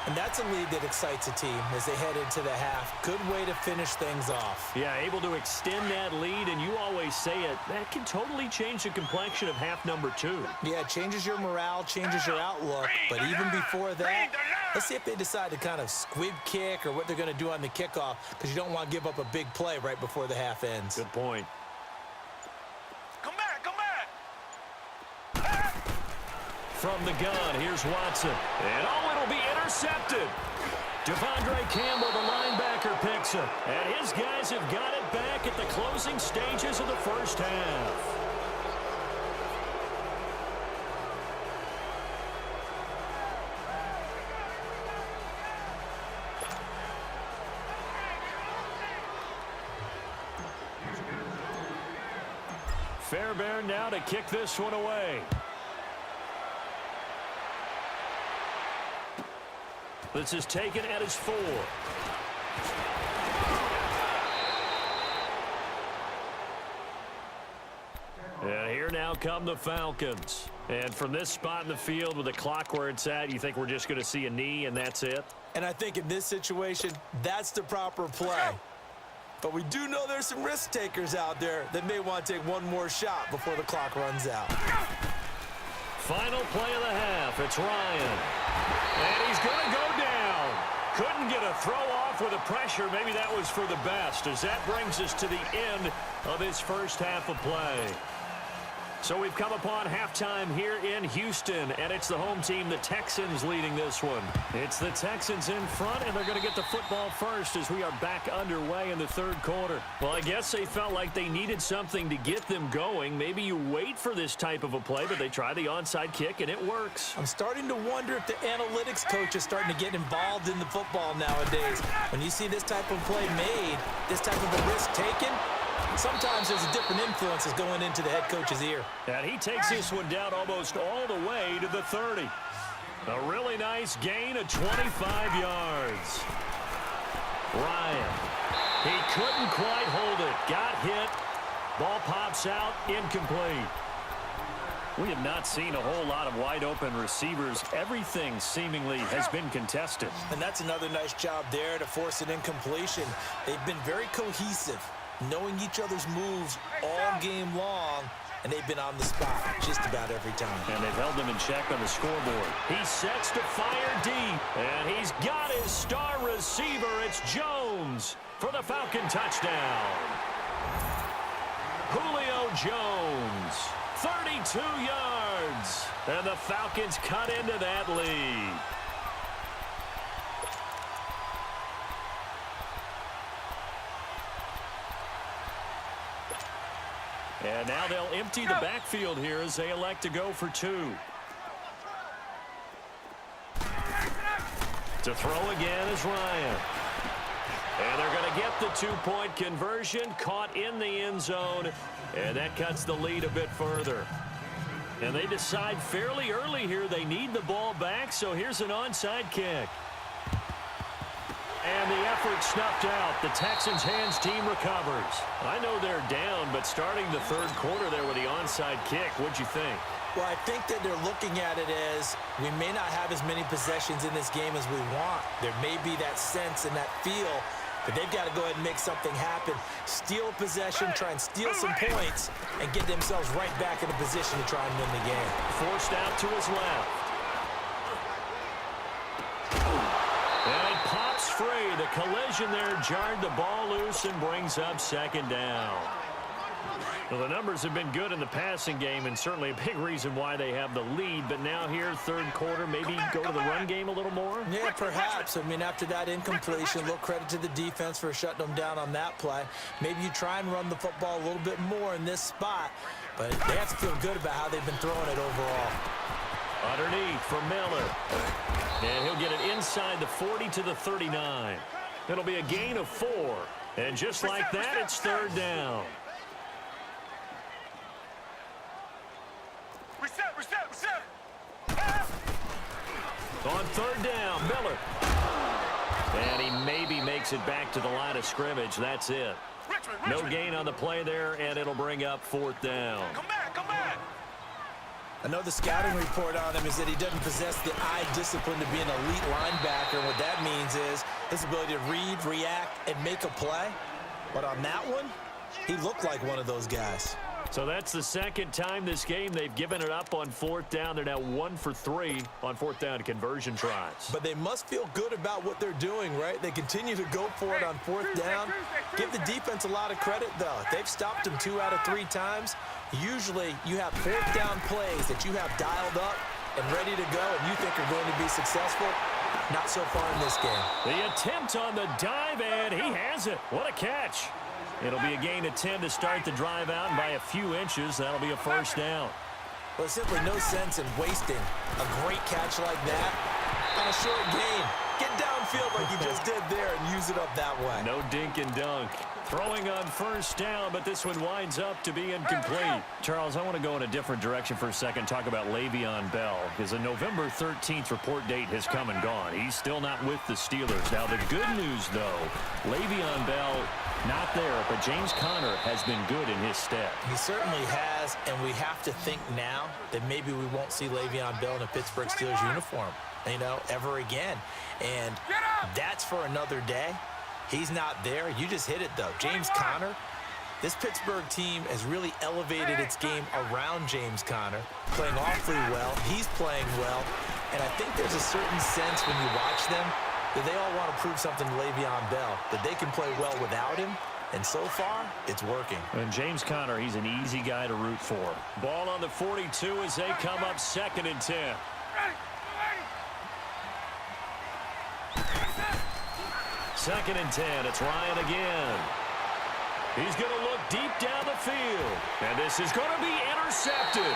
And that's a lead that excites a team as they head into the half. Good way to finish things off. Yeah, able to extend that lead, and you always say it, that can totally change the complexion of half number 2. Yeah, it changes your morale, changes your outlook. But even before that, let's see if they decide to kind of squib kick or what they're going to do on the kickoff, because you don't want to give up a big play right before the half ends. Good point. From the gun, here's Watson. And, it'll be intercepted. Devondre Campbell, the linebacker, picks it. And his guys have got it back at the closing stages of the first half. Fairbairn now to kick this one away. This is taken at his 4. And here now come the Falcons. And from this spot in the field with the clock where it's at, you think we're just going to see a knee and that's it? And I think in this situation, that's the proper play. But we do know there's some risk takers out there that may want to take one more shot before the clock runs out. Final play of the half. It's Ryan. And he's going to go down. Couldn't get a throw off with the pressure. Maybe that was for the best, as that brings us to the end of his first half of play. So we've come upon halftime here in Houston, and it's the home team, the Texans, leading this one. It's the Texans in front, and they're going to get the football first as we are back underway in the third quarter. Well, I guess they felt like they needed something to get them going. Maybe you wait for this type of a play, but they try the onside kick, and it works. I'm starting to wonder if the analytics coach is starting to get involved in the football nowadays. When you see this type of play made, this type of a risk taken, sometimes there's a different influences going into the head coach's ear. And he takes this one down almost all the way to the 30. A really nice gain of 25 yards. Ryan. He couldn't quite hold it. Got hit. Ball pops out. Incomplete. We have not seen a whole lot of wide-open receivers. Everything seemingly has been contested. And that's another nice job there to force an incompletion. They've been very cohesive, knowing each other's moves all game long, and they've been on the spot just about every time. And they've held them in check on the scoreboard. He sets to fire deep, and he's got his star receiver. It's Jones for the Falcon touchdown. Julio Jones, 32 yards, and the Falcons cut into that lead. And now they'll empty the backfield here as they elect to go for 2. To throw again is Ryan. And they're going to get the 2-point conversion, caught in the end zone, and that cuts the lead a bit further. And they decide fairly early here they need the ball back, so here's an onside kick. And the effort snuffed out. The Texans' hands team recovers. I know they're down, but starting the third quarter there with the onside kick, what'd you think? Well, I think that they're looking at it as we may not have as many possessions in this game as we want. There may be that sense and that feel, but they've got to go ahead and make something happen. Steal a possession, try and steal some points, and get themselves right back in a position to try and win the game. Forced out to his left. And it pops free. The collision there jarred the ball loose and brings up second down. Well, the numbers have been good in the passing game, and certainly a big reason why they have the lead. But now here, third quarter, maybe go to the run game a little more? Yeah, perhaps. I mean, after that incompletion, a little credit to the defense for shutting them down on that play. Maybe you try and run the football a little bit more in this spot, but they have to feel good about how they've been throwing it overall. Underneath for Miller. And he'll get it inside the 40 to the 39. It'll be a gain of 4. And just like that, it's third down. On third down, Miller. And he maybe makes it back to the line of scrimmage. That's it. No gain on the play there, and it'll bring up fourth down. Come back, come back. I know the scouting report on him is that he doesn't possess the eye discipline to be an elite linebacker. What that means is his ability to read, react, and make a play. But on that one, he looked like one of those guys. So that's the second time this game they've given it up on fourth down. They're now 1 for 3 on fourth down conversion tries. But they must feel good about what they're doing, right? They continue to go for it on fourth down. Give the defense a lot of credit, though. They've stopped them 2 out of 3 times. Usually, you have fourth down plays that you have dialed up and ready to go, and you think are going to be successful. Not so far in this game. The attempt on the dive, and he has it. What a catch. It'll be a gain of 10 to start the drive out, and by a few inches, that'll be a first down. Well, there's simply no sense in wasting a great catch like that on a short gain. Get downfield like you just did there and use it up that way. No dink and dunk. Throwing on first down, but this one winds up to be incomplete. Charles, I want to go in a different direction for a second, talk about Le'Veon Bell, because the November 13th report date has come and gone. He's still not with the Steelers. Now, the good news, though, Le'Veon Bell not there, but James Conner has been good in his stead. He certainly has, and we have to think now that maybe we won't see Le'Veon Bell in a Pittsburgh Steelers uniform, ever again. And that's for another day. He's not there. You just hit it, though. James Conner, this Pittsburgh team has really elevated its game around James Conner, playing awfully well. He's playing well. And I think there's a certain sense when you watch them that they all want to prove something to Le'Veon Bell, that they can play well without him. And so far, it's working. And James Conner, he's an easy guy to root for. Ball on the 42 as they come up 2nd and 10. Second and 10. It's Ryan again. He's going to look deep down the field. And this is going to be intercepted.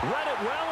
Read it well.